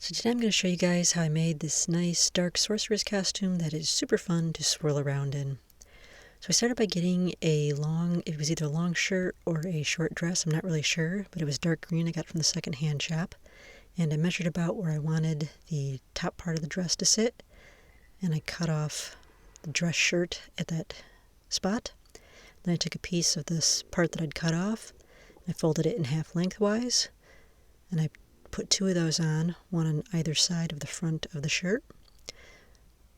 So today I'm going to show you guys how I made this nice dark sorceress costume that is super fun to swirl around in. So I started by getting it was either a long shirt or a short dress, I'm not really sure, but it was dark green. I got it from the second-hand shop. And I measured about where I wanted the top part of the dress to sit, and I cut off the dress shirt at that spot. Then I took a piece of this part that I'd cut off, and I folded it in half lengthwise, and I put two of those on, one on either side of the front of the shirt.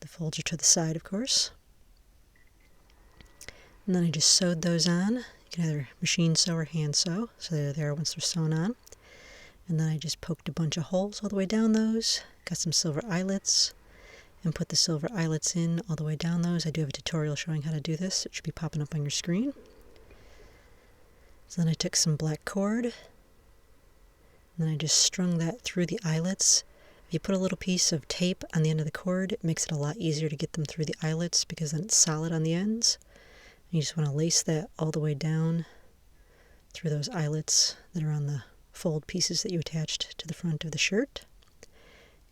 The folds are to the side, of course. And then I just sewed those on. You can either machine sew or hand sew, so they're there once they're sewn on. And then I just poked a bunch of holes all the way down those, got some silver eyelets, and put the silver eyelets in all the way down those. I do have a tutorial showing how to do this. It should be popping up on your screen. So then I took some black cord, and then I just strung that through the eyelets. If you put a little piece of tape on the end of the cord, it makes it a lot easier to get them through the eyelets because then it's solid on the ends. And you just want to lace that all the way down through those eyelets that are on the fold pieces that you attached to the front of the shirt.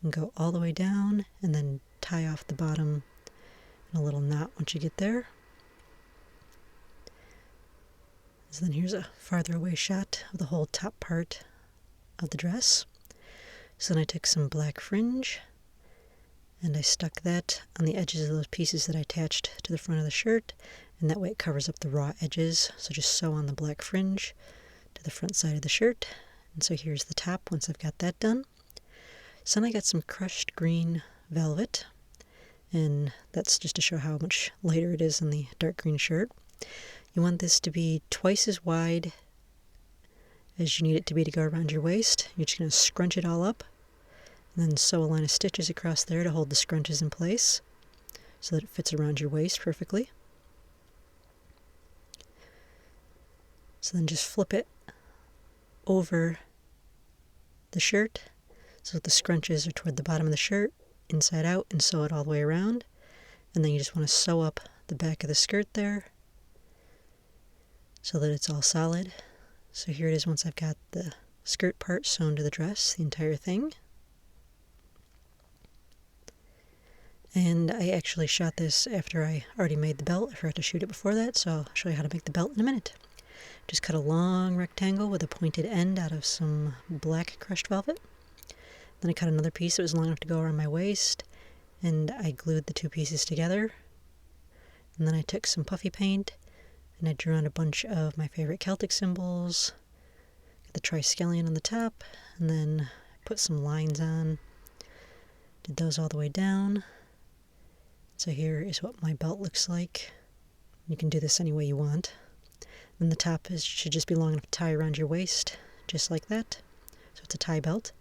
And go all the way down and then tie off the bottom in a little knot once you get there. So then here's a farther away shot of the whole top part of the dress. So then I took some black fringe and I stuck that on the edges of those pieces that I attached to the front of the shirt, and that way it covers up the raw edges. So just sew on the black fringe to the front side of the shirt. And so here's the top once I've got that done. So then I got some crushed green velvet, and that's just to show how much lighter it is than the dark green shirt. You want this to be twice as wide as you need it to be to go around your waist. You're just going to scrunch it all up, and then sew a line of stitches across there to hold the scrunches in place so that it fits around your waist perfectly. So then just flip it over the shirt so that the scrunches are toward the bottom of the shirt, inside out, and sew it all the way around. And then you just want to sew up the back of the skirt there so that it's all solid. So here it is once I've got the skirt part sewn to the dress, the entire thing. And I actually shot this after I already made the belt. I forgot to shoot it before that, so I'll show you how to make the belt in a minute. Just cut a long rectangle with a pointed end out of some black crushed velvet. Then I cut another piece that was long enough to go around my waist, and I glued the two pieces together. And then I took some puffy paint, and I drew on a bunch of my favorite Celtic symbols, got the triskelion on the top, and then put some lines on, did those all the way down. So here is what my belt looks like. You can do this any way you want. And the top should just be long enough to tie around your waist, just like that. So it's a tie belt.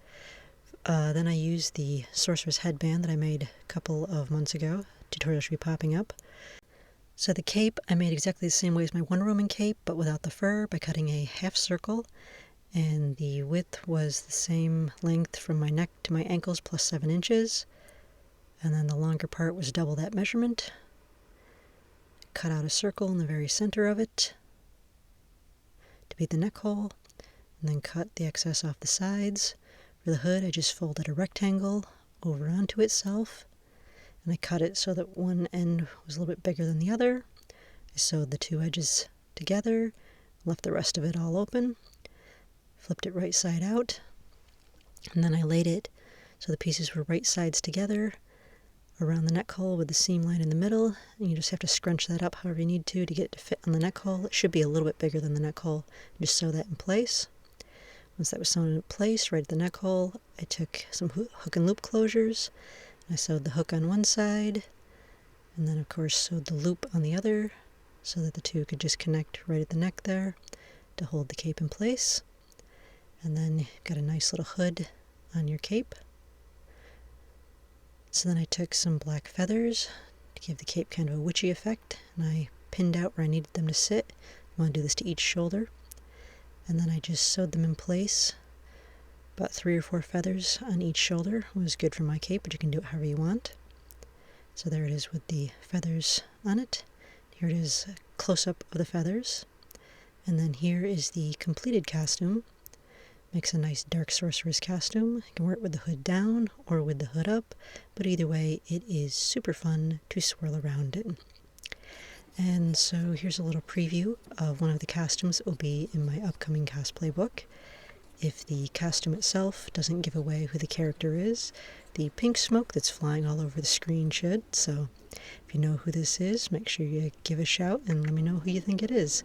Then I used the Sorceress headband that I made a couple of months ago. Tutorial should be popping up. So the cape I made exactly the same way as my Wonder Woman cape, but without the fur, by cutting a half circle. And the width was the same length from my neck to my ankles plus 7 inches. And then the longer part was double that measurement. Cut out a circle in the very center of it to be the neck hole, and then cut the excess off the sides. For the hood, I just folded a rectangle over onto itself, and I cut it so that one end was a little bit bigger than the other. I sewed the two edges together, left the rest of it all open, flipped it right side out, and then I laid it so the pieces were right sides together around the neck hole with the seam line in the middle, and you just have to scrunch that up however you need to get it to fit on the neck hole. It should be a little bit bigger than the neck hole. Just sew that in place. Once that was sewn in place right at the neck hole, I took some hook and loop closures, and I sewed the hook on one side, and then of course sewed the loop on the other so that the two could just connect right at the neck there to hold the cape in place. And then you've got a nice little hood on your cape. So then I took some black feathers to give the cape kind of a witchy effect, and I pinned out where I needed them to sit. You want to do this to each shoulder. And then I just sewed them in place. About 3 or 4 feathers on each shoulder was good for my cape, but you can do it however you want. So there it is with the feathers on it. Here it is, a close-up of the feathers. And then here is the completed costume Makes a nice dark sorceress costume. You can wear it with the hood down or with the hood up, but either way it is super fun to swirl around in. And so here's a little preview of one of the costumes that will be in my upcoming cosplay book. If the costume itself doesn't give away who the character is, the pink smoke that's flying all over the screen should, so if you know who this is, make sure you give a shout and let me know who you think it is.